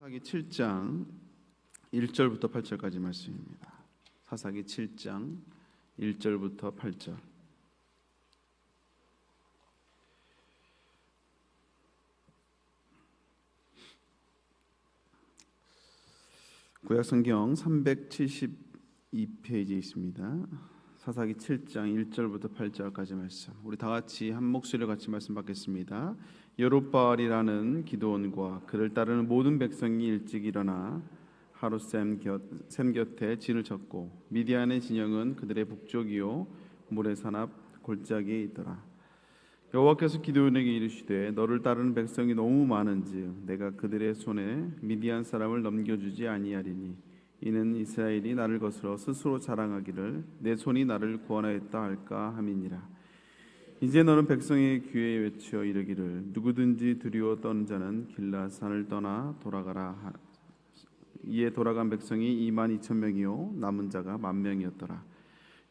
사사기 7장 1절부터 8절까지 말씀입니다. 사사기 7장 1절부터 8절. 구약성경 372페이지에 있습니다. 사사기 7장 1절부터 8절까지 말씀. 우리 다 같이 한 목소리로 같이 말씀 받겠습니다. 여룹바알이라는 기드온과 그를 따르는 모든 백성이 일찍 일어나 하루 샘 곁에 진을 쳤고 미디안의 진영은 그들의 북쪽이요 물의 산앞 골짜기에 있더라. 여호와께서 기드온에게 이르시되 너를 따르는 백성이 너무 많은즉 내가 그들의 손에 미디안 사람을 넘겨주지 아니하리니 이는 이스라엘이 나를 거스러 스스로 자랑하기를 내 손이 나를 구원하였다 할까 함이니라. 이제 너는 백성의 귀에 외쳐 이르기를 누구든지 두려워 떠는 자는 길라산을 떠나 돌아가라. 이에 돌아간 백성이 22,000명이요 남은 자가 10,000명이었더라.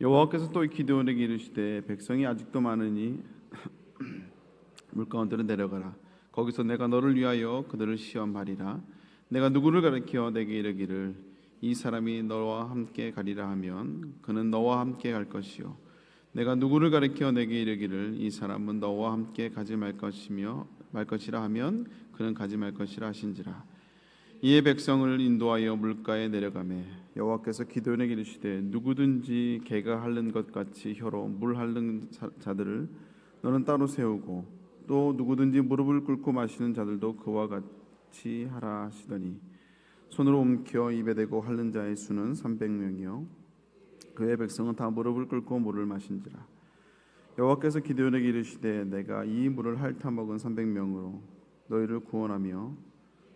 여호와께서 또 기드온에게 이르시되 백성이 아직도 많으니 물 가운데로 내려가라. 거기서 내가 너를 위하여 그들을 시험하리라. 내가 누구를 가리켜 내게 이르기를 이 사람이 너와 함께 가리라 하면 그는 너와 함께 갈 것이요 내가 누구를 가리켜 내게 이르기를 이 사람은 너와 함께 가지 말 것이라 하면 그는 가지 말 것이라 하신지라. 이에 백성을 인도하여 물가에 내려가매 여호와께서 기드온에게 이르시되 누구든지 개가 핥는 것 같이 혀로 물 핥는 자들을 너는 따로 세우고 또 누구든지 무릎을 꿇고 마시는 자들도 그와 같이 하라 하시더니 손으로 움켜 입에 대고 핥는 자의 수는 300명이요 그의 백성은 다 무릎을 꿇고 물을 마신지라. 여호와께서 기드온에게 이르시되 내가 이 물을 핥아 먹은 300명으로 너희를 구원하며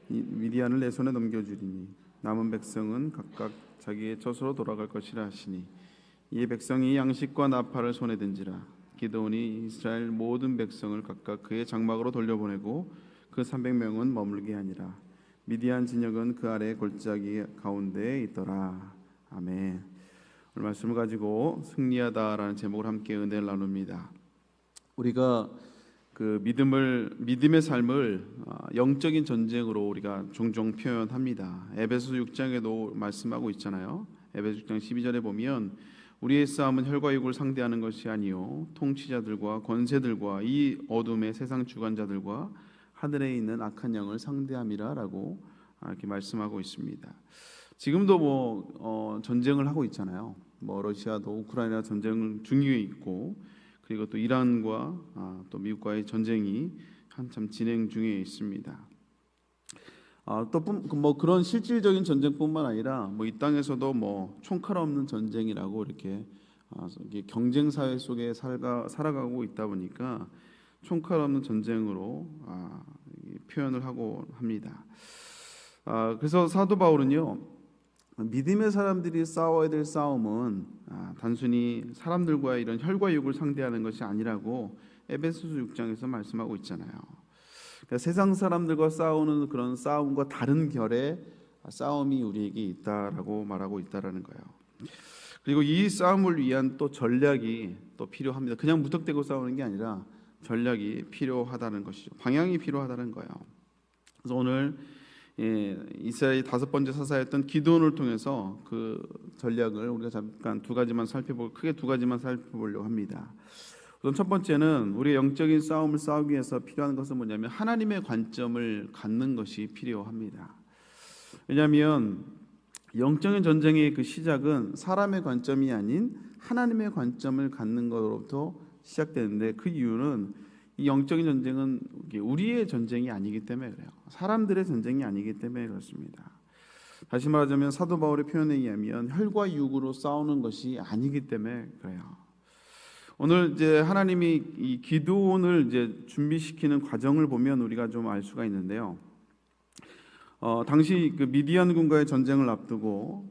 미디안을 내 손에 넘겨주리니 남은 백성은 각각 자기의 젖으로 돌아갈 것이라 하시니 이에 백성이 양식과 나팔을 손에 든지라. 기드온이 이스라엘 모든 백성을 각각 그의 장막으로 돌려보내고 그 300명은 머물게 하니라. 미디안 진영은 그 아래 골짜기 가운데에 있더라. 아멘. 오늘 말씀을 가지고 승리하다라는 제목을 함께 은혜를 나눕니다. 우리가 그 믿음의 삶을 영적인 전쟁으로 우리가 종종 표현합니다. 에베소 6장에도 말씀하고 있잖아요. 에베소 6장 12절에 보면 우리의 싸움은 혈과 육을 상대하는 것이 아니요 통치자들과 권세들과 이 어둠의 세상 주관자들과 하늘에 있는 악한 영을 상대함이라라고 이렇게 말씀하고 있습니다. 지금도 전쟁을 하고 있잖아요. 러시아도 우크라이나 전쟁 중기에 있고 그리고 또 이란과 또 미국과의 전쟁이 한참 진행 중에 있습니다. 또 그런 실질적인 전쟁뿐만 아니라 이 땅에서도 총칼 없는 전쟁이라고 이렇게 경쟁 사회 속에 살아가고 있다 보니까 총칼 없는 전쟁으로 표현을 하고 합니다. 그래서 사도 바울은요, 믿음의 사람들이 싸워야 될 싸움은 단순히 사람들과 이런 혈과 육을 상대하는 것이 아니라고 에베소서 6장에서 말씀하고 있잖아요. 그러니까 세상 사람들과 싸우는 그런 싸움과 다른 결의 싸움이 우리에게 있다라고 말하고 있다라는 거예요. 그리고 이 싸움을 위한 또 전략이 또 필요합니다. 그냥 무턱대고 싸우는 게 아니라 전략이 필요하다는 것이죠. 방향이 필요하다는 거예요. 그래서 오늘 이스라엘이 5번째 사사였던 기드온을 통해서 그 전략을 우리가 잠깐 크게 두 가지만 살펴보려고 합니다. 우선 첫 번째는 우리의 영적인 싸움을 싸우기 위해서 필요한 것은 뭐냐면 하나님의 관점을 갖는 것이 필요합니다. 왜냐하면 영적인 전쟁의 그 시작은 사람의 관점이 아닌 하나님의 관점을 갖는 것으로부터 시작되는데 그 이유는 이 영적인 전쟁은 우리의 전쟁이 아니기 때문에 그래요. 사람들의 전쟁이 아니기 때문에 그렇습니다. 다시 말하자면 사도 바울의 표현에 의하면 혈과 육으로 싸우는 것이 아니기 때문에 그래요. 오늘 이제 하나님이 이 기드온을 이제 준비시키는 과정을 보면 우리가 좀 알 수가 있는데요. 당시 그 미디안군과의 전쟁을 앞두고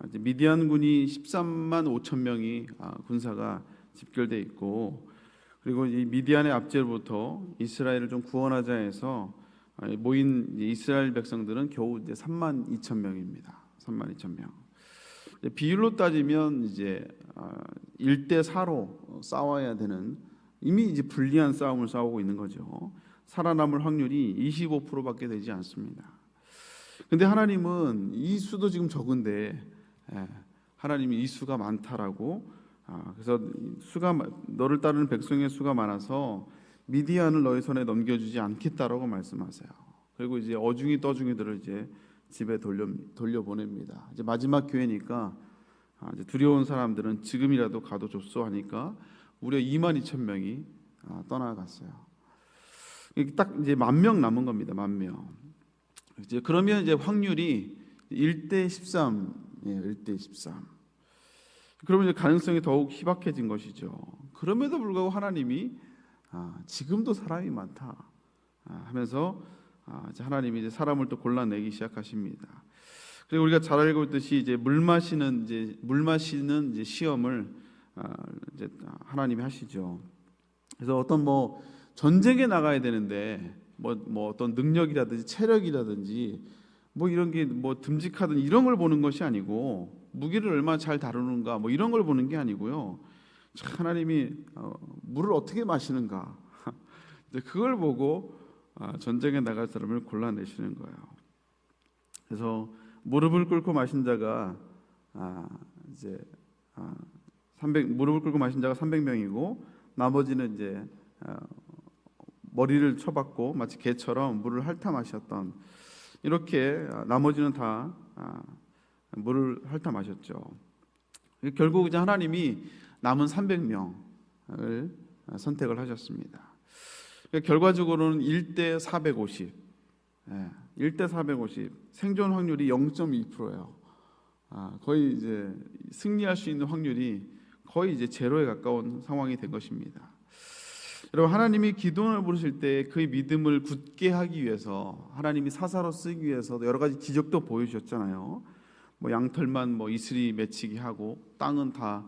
이제 미디안군이 13만 5천 명이 군사가 집결돼 있고 그리고 이 미디안의 압제로부터 이스라엘을 좀 구원하자 해서 모인 이스라엘 백성들은 겨우 이제 3만 2천 명입니다. 3만 2천 명. 비율로 따지면 이제 1대 4로 싸워야 되는 이미 이제 불리한 싸움을 싸우고 있는 거죠. 살아남을 확률이 25%밖에 되지 않습니다. 근데 하나님은 이 수도 지금 적은데 하나님이 이 수가 많다라고 그래서 너를 따르는 백성의 수가 많아서 미디안을 너희 손에 넘겨주지 않겠다라고 말씀하세요. 그리고 이제 어중이 떠중이들을 이제 집에 돌려보냅니다. 이제 마지막 기회니까 이제 두려운 사람들은 지금이라도 가도 좋소 하니까 무려 22,000명이 떠나갔어요. 딱 이제 10,000명 남은 겁니다. 10,000명. 이제 그러면 이제 확률이 1대 13, 1대 13. 그러면 이제 가능성이 더욱 희박해진 것이죠. 그럼에도 불구하고 하나님이 지금도 사람이 많다 하면서 이제 하나님이 이제 사람을 또 골라내기 시작하십니다. 그리고 우리가 잘 알고 있듯이 이제 물 마시는 이제 시험을 이제 하나님이 하시죠. 그래서 어떤 뭐 전쟁에 나가야 되는데 뭐 어떤 능력이라든지 체력이라든지 뭐 이런 게 뭐 듬직하든 이런 걸 보는 것이 아니고 무기를 얼마나 잘 다루는가 뭐 이런 걸 보는 게 아니고요. 하나님이 물을 어떻게 마시는가 그걸 보고 전쟁에 나갈 사람을 골라내시는 거예요. 그래서 무릎을 꿇고 마신 자가 이제 무릎을 꿇고 마신 자가 300명이고 나머지는 이제 머리를 쳐박고 마치 개처럼 물을 핥아 마셨던 이렇게 나머지는 다 물을 핥아 마셨죠. 결국 이제 하나님이 남은 300명을 선택을 하셨습니다. 결과적으로는 1대 450, 1대 450 생존 확률이 0.2%예요. 거의 이제 승리할 수 있는 확률이 거의 이제 제로에 가까운 상황이 된 것입니다. 여러분, 하나님이 기도원을 부르실 때 그의 믿음을 굳게 하기 위해서 하나님이 사사로 쓰기 위해서 여러 가지 기적도 보여주셨잖아요. 뭐 양털만 뭐 이슬이 맺히게 하고 땅은 다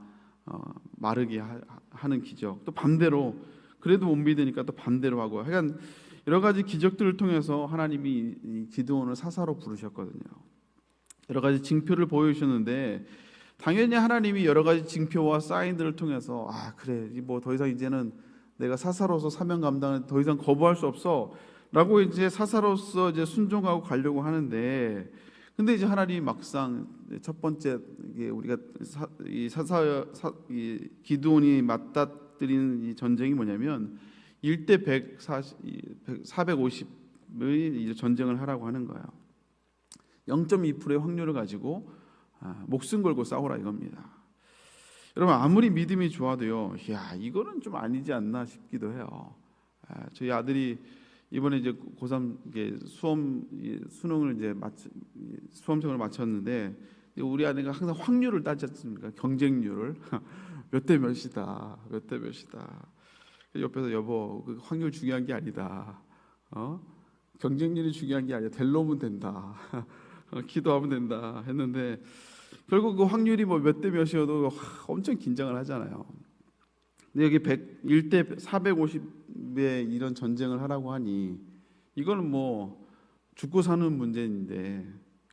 마르게 하는 기적. 또 반대로 그래도 못 믿으니까 또 반대로 하고. 하여간 여러 가지 기적들을 통해서 하나님이 이 기드온을 사사로 부르셨거든요. 여러 가지 징표를 보여주셨는데 당연히 하나님이 여러 가지 징표와 사인들을 통해서 그래 뭐 더 이상 이제는 내가 사사로서 사명 감당을 더 이상 거부할 수 없어라고 이제 사사로서 이제 순종하고 가려고 하는데 근데 이제 하나님이 막상 첫 번째 우리가 이 기드온이 맞닥뜨리는 이 전쟁이 뭐냐면 1대 450의 전쟁을 하라고 하는 거예요. 0.2%의 확률을 가지고 목숨 걸고 싸우라 이겁니다. 여러분 아무리 믿음이 좋아도요, 이거는 좀 아니지 않나 싶기도 해요. 저희 아들이 이번에 이제 고3 수능을 이제 수험생을 마쳤는데 우리 아내가 항상 확률을 따지 않습니까? 경쟁률을 몇 대 몇이다, 몇 대 몇이다. 옆에서 여보 그 확률 중요한 게 아니다. 경쟁률이 중요한 게 아니라 될 놈은 된다. 기도하면 된다 했는데 결국 그 확률이 뭐 몇 대 몇이어도 엄청 긴장을 하잖아요. 근데 여기 1대 450의 이런 전쟁을 하라고 하니 이거는 뭐 죽고 사는 문제인데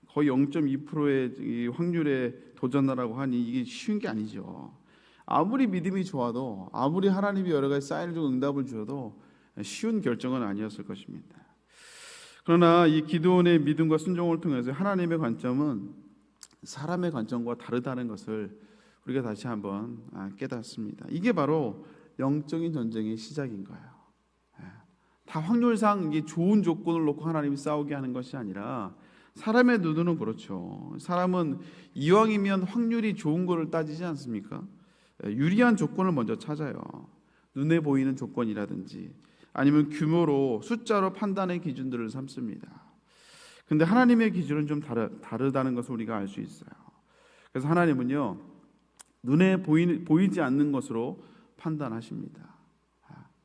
거의 0.2%의 이 확률에 도전하라고 하니 이게 쉬운 게 아니죠. 아무리 믿음이 좋아도 아무리 하나님이 여러 가지 사인을 주고 응답을 주어도 쉬운 결정은 아니었을 것입니다. 그러나 이 기드온의 믿음과 순종을 통해서 하나님의 관점은 사람의 관점과 다르다는 것을 우리가 다시 한번 깨닫습니다. 이게 바로 영적인 전쟁의 시작인 거예요. 다 확률상 이게 좋은 조건을 놓고 하나님이 싸우게 하는 것이 아니라 사람의 눈으로는 그렇죠. 사람은 이왕이면 확률이 좋은 거를 따지지 않습니까? 유리한 조건을 먼저 찾아요. 눈에 보이는 조건이라든지 아니면 규모로 숫자로 판단의 기준들을 삼습니다. 근데 하나님의 기준은 좀 다르다는 것을 우리가 알 수 있어요. 그래서 하나님은요 눈에 보이지 않는 것으로 판단하십니다.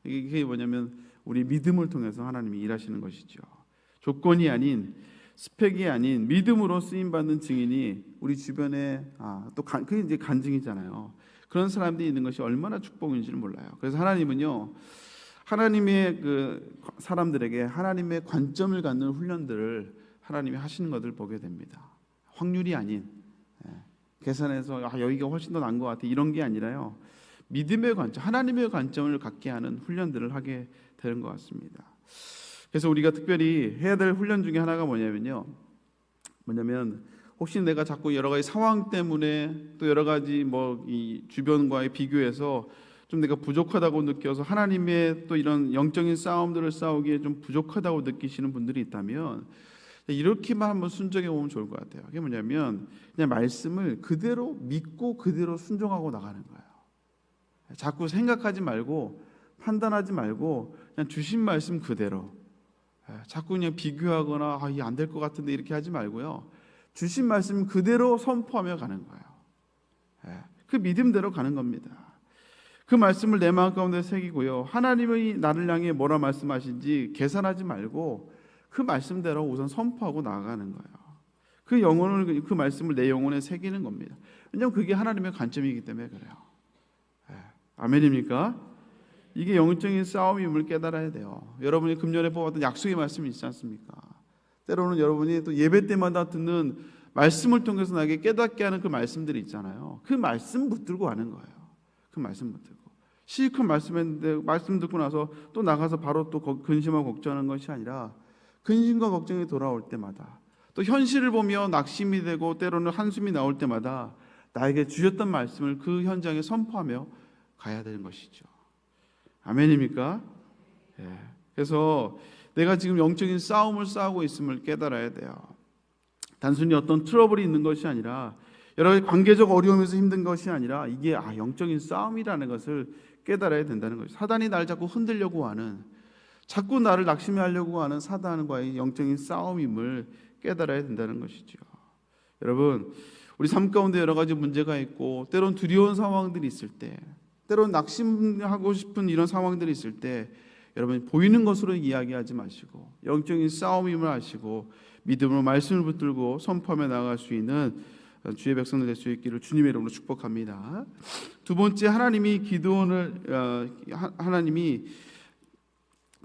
이게 뭐냐면 우리 믿음을 통해서 하나님이 일하시는 것이죠. 조건이 아닌 스펙이 아닌 믿음으로 쓰임 받는 증인이 우리 주변에 또 그게 이제 간증이잖아요. 그런 사람들이 있는 것이 얼마나 축복인지를 몰라요. 그래서 하나님은요 하나님의 그 사람들에게 하나님의 관점을 갖는 훈련들을 하나님이 하시는 것을 보게 됩니다. 확률이 아닌 계산해서 여기가 훨씬 더 나은 것 같아 이런 게 아니라요. 믿음의 관점, 하나님의 관점을 갖게 하는 훈련들을 하게 되는 것 같습니다. 그래서 우리가 특별히 해야 될 훈련 중에 하나가 뭐냐면요. 뭐냐면 혹시 내가 자꾸 여러 가지 상황 때문에 또 여러 가지 이 주변과의 비교해서 좀 내가 부족하다고 느껴서 하나님의 또 이런 영적인 싸움들을 싸우기에 좀 부족하다고 느끼시는 분들이 있다면 이렇게만 한번 순종해 보면 좋을 것 같아요. 그게 뭐냐면 그냥 말씀을 그대로 믿고 그대로 순종하고 나가는 거예요. 자꾸 생각하지 말고 판단하지 말고 그냥 주신 말씀 그대로, 자꾸 그냥 비교하거나 이게 안 될 것 같은데 이렇게 하지 말고요. 주신 말씀 그대로 선포하며 가는 거예요. 그 믿음대로 가는 겁니다. 그 말씀을 내 마음 가운데 새기고요. 하나님이 나를 향해 뭐라 말씀하신지 계산하지 말고 그 말씀대로 우선 선포하고 나아가는 거예요. 그 영혼을, 그 말씀을 내 영혼에 새기는 겁니다. 왜냐하면 그게 하나님의 관점이기 때문에 그래요. 아멘입니까? 이게 영적인 싸움임을 깨달아야 돼요. 여러분이 금년에 뽑았던 약속의 말씀이 있지 않습니까? 때로는 여러분이 또 예배 때마다 듣는 말씀을 통해서 나에게 깨닫게 하는 그 말씀들이 있잖아요. 그 말씀 붙들고 가는 거예요. 그 말씀 붙들고 실컷 말씀했는데 말씀 듣고 나서 또 나가서 바로 또 근심하고 걱정하는 것이 아니라 근심과 걱정이 돌아올 때마다 또 현실을 보며 낙심이 되고 때로는 한숨이 나올 때마다 나에게 주셨던 말씀을 그 현장에 선포하며 가야 되는 것이죠. 아멘입니까? 그래서 내가 지금 영적인 싸움을 싸우고 있음을 깨달아야 돼요. 단순히 어떤 트러블이 있는 것이 아니라 여러 가지 관계적 어려움에서 힘든 것이 아니라 이게 영적인 싸움이라는 것을 깨달아야 된다는 것이죠. 사단이 나를 자꾸 흔들려고 하는, 자꾸 나를 낙심해 하려고 하는 사단과의 영적인 싸움임을 깨달아야 된다는 것이죠. 여러분, 우리 삶 가운데 여러 가지 문제가 있고 때론 두려운 상황들이 있을 때, 때론 낙심하고 싶은 이런 상황들이 있을 때 여러분 보이는 것으로 이야기하지 마시고 영적인 싸움임을 아시고 믿음으로 말씀을 붙들고 선포하며 나아갈 수 있는 주의 백성들 될 수 있기를 주님의 이름으로 축복합니다. 두 번째, 하나님이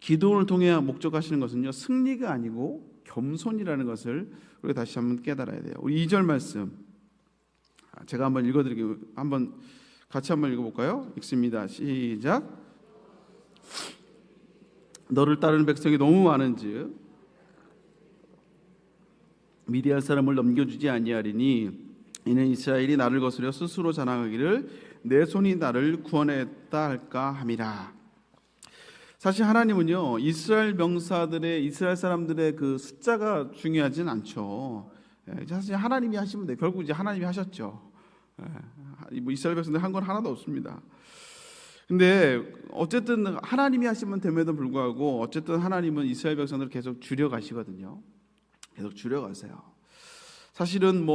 기도원을 통해 목적하시는 것은요, 승리가 아니고 겸손이라는 것을 우리가 다시 한번 깨달아야 돼요. 우리 2절 말씀 제가 한번 읽어드리게요. 같이 한번 읽어볼까요? 읽습니다. 시작. 너를 따르는 백성이 너무 많은즉 미디할 사람을 넘겨주지 아니하리니 이는 이스라엘이 나를 거스려 스스로 자랑하기를 내 손이 나를 구원했다 할까 함이라. 사실 하나님은요, 이스라엘 사람들의 그 숫자가 중요하진 않죠. 사실 하나님이 하시면 돼요. 결국 이제 하나님이 하셨죠. 이스라엘 백성들 한 건 하나도 없습니다. 근데 어쨌든 하나님이 하시면 됨에도 불구하고 어쨌든 하나님은 이스라엘 백성들을 계속 줄여가시거든요. 계속 줄여가세요. 사실은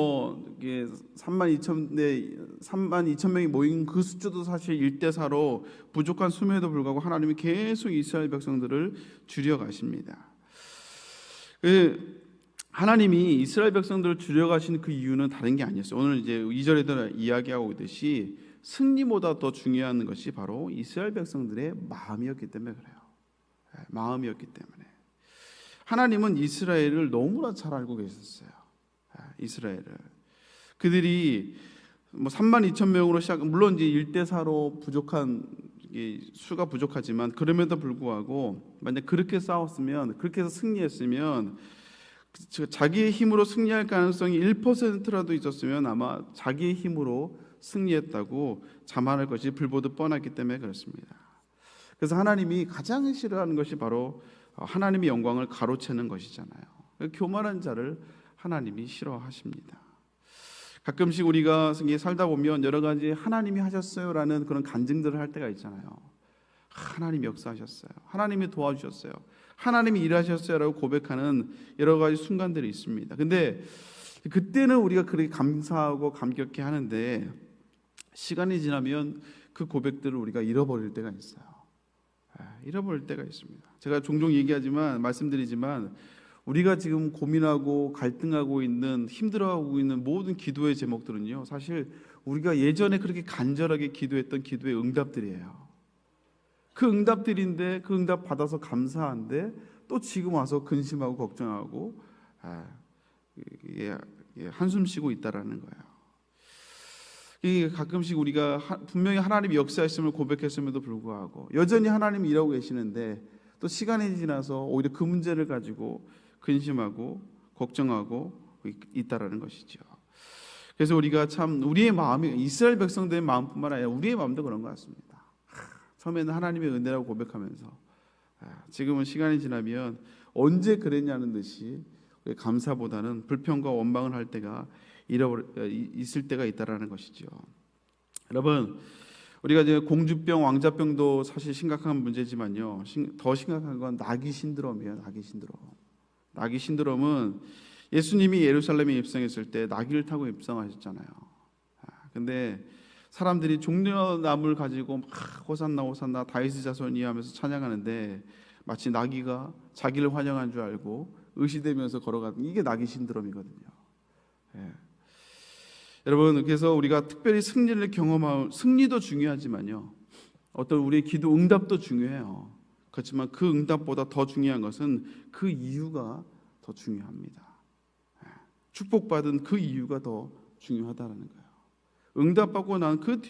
이게 3만 2천 명이 모인 그 숫자도 사실 1대4로 부족한 수매에도 불구하고 하나님이 계속 이스라엘 백성들을 줄여가십니다. 하나님이 이스라엘 백성들을 줄여가신 그 이유는 다른 게 아니었어요. 오늘 이제 2절에도 이야기하고 있듯이 승리보다 더 중요한 것이 바로 이스라엘 백성들의 마음이었기 때문에 그래요. 마음이었기 때문에 하나님은 이스라엘을 너무나 잘 알고 계셨어요. 이스라엘을 그들이 3만 2천 명으로 물론 이제 1대4로 부족한 수가 부족하지만 그럼에도 불구하고 만약 그렇게 싸웠으면, 그렇게 해서 승리했으면 자기의 힘으로 승리할 가능성이 1%라도 있었으면 아마 자기의 힘으로 승리했다고 자만할 것이 불보듯 뻔했기 때문에 그렇습니다. 그래서 하나님이 가장 싫어하는 것이 바로 하나님의 영광을 가로채는 것이잖아요. 교만한 자를 하나님이 싫어하십니다. 가끔씩 우리가 살다 보면 여러 가지 하나님이 하셨어요라는 그런 간증들을 할 때가 있잖아요. 하나님이 역사하셨어요. 하나님이 도와주셨어요. 하나님이 일하셨어요라고 고백하는 여러 가지 순간들이 있습니다. 근데 그때는 우리가 그렇게 감사하고 감격해 하는데 시간이 지나면 그 고백들을 우리가 잃어버릴 때가 있어요. 잃어버릴 때가 있습니다. 제가 종종 말씀드리지만 우리가 지금 고민하고 갈등하고 있는, 힘들어하고 있는 모든 기도의 제목들은요, 사실 우리가 예전에 그렇게 간절하게 기도했던 기도의 응답들이에요. 그 응답들인데 그 응답 받아서 감사한데 또 지금 와서 근심하고 걱정하고 한숨 쉬고 있다라는 거예요. 이게 가끔씩 우리가 분명히 하나님이 역사했음을 고백했음에도 불구하고 여전히 하나님이 일하고 계시는데 또 시간이 지나서 오히려 그 문제를 가지고 근심하고 걱정하고 있다라는 것이죠. 그래서 우리가 참 우리의 마음이 이스라엘 백성들의 마음뿐만 아니라 우리의 마음도 그런 것 같습니다. 처음에는 하나님의 은혜라고 고백하면서 지금은 시간이 지나면 언제 그랬냐는 듯이 감사보다는 불평과 원망을 할 때가 있을 때가 있다라는 것이죠. 여러분, 우리가 이제 공주병, 왕자병도 사실 심각한 문제지만요. 더 심각한 건 나귀 신드롬이에요. 나귀 신드롬은 예수님이 예루살렘에 입성했을 때 나귀를 타고 입성하셨잖아요. 근데 사람들이 종려나무를 가지고 막 호산나 호산나 다윗의 자손이 하면서 찬양하는데 마치 나귀가 자기를 환영한 줄 알고 의시되면서 걸어가는 이게 나귀 신드롬이거든요. 여러분, 그래서 우리가 특별히 승리를 경험할 승리도 중요하지만요, 어떤 우리의 기도 응답도 중요해요. 그렇지만 그 응답보다 더 중요한 것은 그 이유가 더 중요합니다. 축복받은 그 이유가 더 중요하다는 거예요. 응답받고 난 그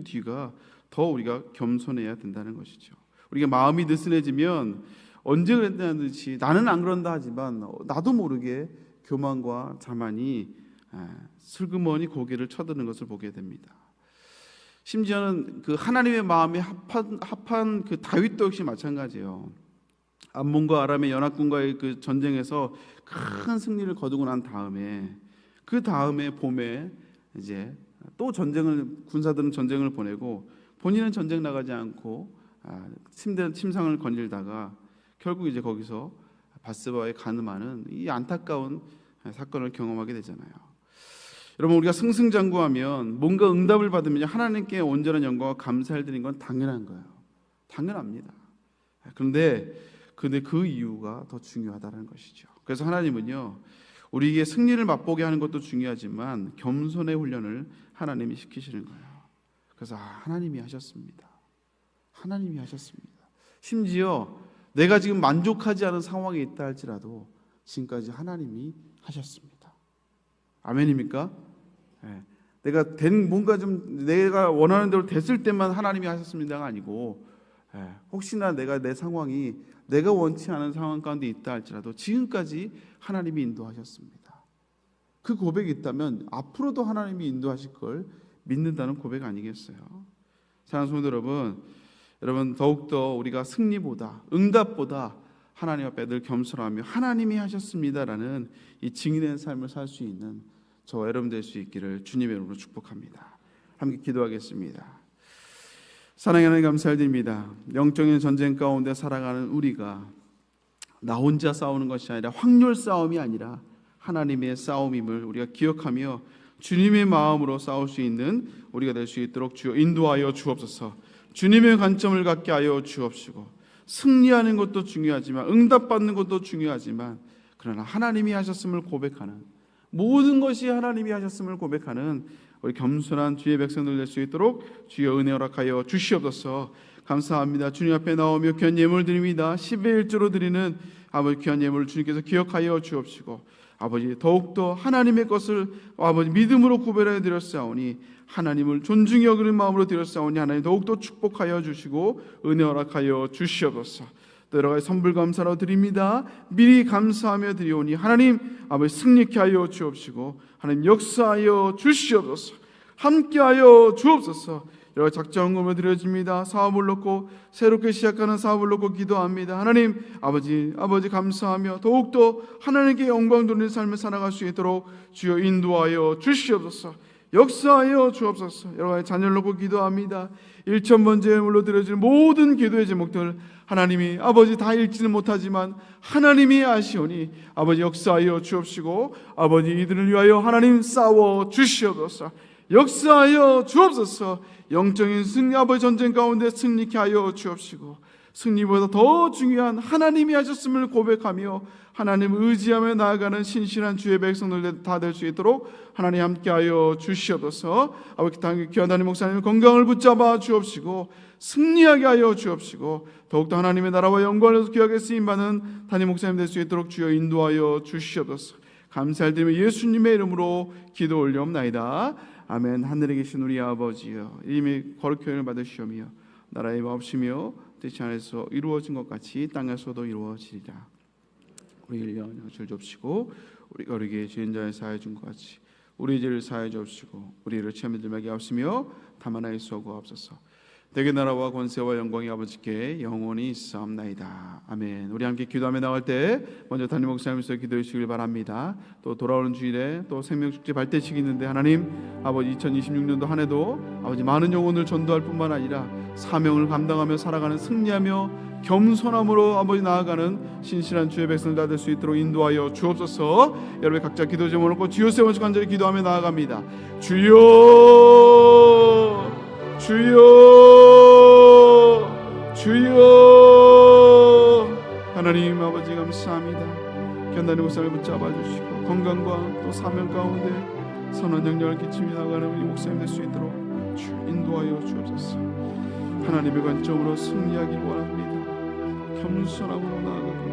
뒤가 더 우리가 겸손해야 된다는 것이죠. 우리가 마음이 느슨해지면 언제 그랬다는 듯이 나는 안 그런다 하지만 나도 모르게 교만과 자만이 슬그머니 고개를 쳐드는 것을 보게 됩니다. 심지어는 그 하나님의 마음에 합한 그 다윗도 역시 마찬가지예요. 암몬과 아람의 연합군과의 그 전쟁에서 큰 승리를 거두고 난 다음에 그 다음에 봄에 이제 또 군사들은 전쟁을 보내고 본인은 전쟁 나가지 않고 침상을 건질다가 결국 이제 거기서 바스바에 가늠하는 이 안타까운 사건을 경험하게 되잖아요. 여러분, 우리가 승승장구하면 뭔가 응답을 받으면 하나님께 온전한 영광과 감사를 드리는 건 당연한 거예요. 당연합니다. 그런데 그 이유가 더 중요하다는 것이죠. 그래서 하나님은요, 우리에게 승리를 맛보게 하는 것도 중요하지만 겸손의 훈련을 하나님이 시키시는 거예요. 그래서 하나님이 하셨습니다. 심지어 내가 지금 만족하지 않은 상황에 있다 할지라도 지금까지 하나님이 하셨습니다. 아멘입니까? 내가 뭔가 좀 내가 원하는 대로 됐을 때만 하나님이 하셨습니다가 아니고 혹시나 내 상황이 내가 원치 않은 상황 가운데 있다 할지라도 지금까지 하나님이 인도하셨습니다. 그 고백이 있다면 앞으로도 하나님이 인도하실 걸 믿는다는 고백 아니겠어요? 사랑하는 성도 여러분, 더욱더 우리가 승리보다 응답보다 하나님 앞에 늘 겸손하며 하나님이 하셨습니다라는 이 증인의 삶을 살 수 있는 저와 여러분 될 수 있기를 주님의 이름으로 축복합니다. 함께 기도하겠습니다. 사랑하는 하나님, 감사드립니다. 영적인 전쟁 가운데 살아가는 우리가 나 혼자 싸우는 것이 아니라 확률 싸움이 아니라 하나님의 싸움임을 우리가 기억하며 주님의 마음으로 싸울 수 있는 우리가 될 수 있도록 주여 인도하여 주옵소서. 주님의 관점을 갖게 하여 주옵시고, 승리하는 것도 중요하지만 응답받는 것도 중요하지만 그러나 하나님이 하셨음을 고백하는, 모든 것이 하나님이 하셨음을 고백하는 우리 겸손한 주의 백성들 될 수 있도록 주여 은혜 허락하여 주시옵소서. 감사합니다. 주님 앞에 나오며 귀한 예물 드립니다. 10의 1조로 드리는 아버지 귀한 예물을 주님께서 기억하여 주옵시고, 아버지 더욱더 하나님의 것을 아버지 믿음으로 구별해 드렸사오니 하나님을 존중히 여기는 마음으로 드렸사오니 하나님 더욱더 축복하여 주시고 은혜 허락하여 주시옵소서. 또 여러 가지 선불 감사로 드립니다. 미리 감사하며 드리오니 하나님 아버지 승리케 하여 주옵시고 하나님 역사하여 주시옵소서. 함께하여 주옵소서. 여러 가지 작정금을 드려집니다. 사업을 놓고 새롭게 시작하는 사업을 놓고 기도합니다. 하나님 아버지 감사하며 더욱더 하나님께 영광 돌리는 삶을 살아갈 수 있도록 주여 인도하여 주시옵소서. 역사하여 주옵소서. 여러 가지 자녀를 놓고 기도합니다. 1,000번 제물로 드려질 모든 기도의 제목들 하나님이 아버지 다 읽지는 못하지만 하나님이 아시오니 아버지 역사하여 주옵시고 아버지 이들을 위하여 하나님 싸워 주시옵소서. 역사하여 주옵소서. 영적인 승리 아버지 전쟁 가운데 승리케 하여 주옵시고 승리보다 더 중요한 하나님이 하셨음을 고백하며 하나님을 의지하며 나아가는 신실한 주의 백성들 다 될 수 있도록 하나님 함께하여 주시옵소서. 아버지 귀한 담임 목사님 건강을 붙잡아 주옵시고 승리하게 하여 주옵시고 더욱더 하나님의 나라와 영광을 귀하게 쓰임받는 담임 목사님 될 수 있도록 주여 인도하여 주시옵소서. 감사를 드리며 예수님의 이름으로 기도 올려옵나이다. 아멘. 하늘에 계신 우리 아버지여, 이름이 거룩히 여김을 받으시오며 나라의 마옵시며 뜻이 하늘에서 이루어진 것 같이 땅에서도 이루어지리라. 우리를 위하여 줄 줍시고 우리가 우리에게 죄인 자에 사하여 준 것 같이 우리 죄를 사하여 주옵시고 우리를 시험에 들게 하옵시며 다만 하여 주옵소서. 대개 나라와 권세와 영광이 아버지께 영원히 있사옵나이다. 아멘. 우리 함께 기도하며 나갈 때 먼저 담임 목사님께서 기도해 주시길 바랍니다. 또 돌아오는 주일에 또 생명축제 발대식이 있는데 하나님 아버지 2026년도 한 해도 아버지 많은 영혼을 전도할 뿐만 아니라 사명을 감당하며 살아가는 승리하며 겸손함으로 아버지 나아가는 신실한 주의 백성 다 될 수 있도록 인도하여 주옵소서. 여러분 각자 기도 제목을 놓고 주여 세워서 간절히 기도하며 나아갑니다. 주여 주여 주여. 하나님 아버지 감사합니다. 견단의 목사를 붙잡아 주시고 건강과 또 사명 가운데 선한 영향을 끼치며 나가는 우리 목사님 될 수 있도록 주 인도하여 주옵소서. 하나님의 관점으로 승리하길 원합니다. 겸손함으로 나아가고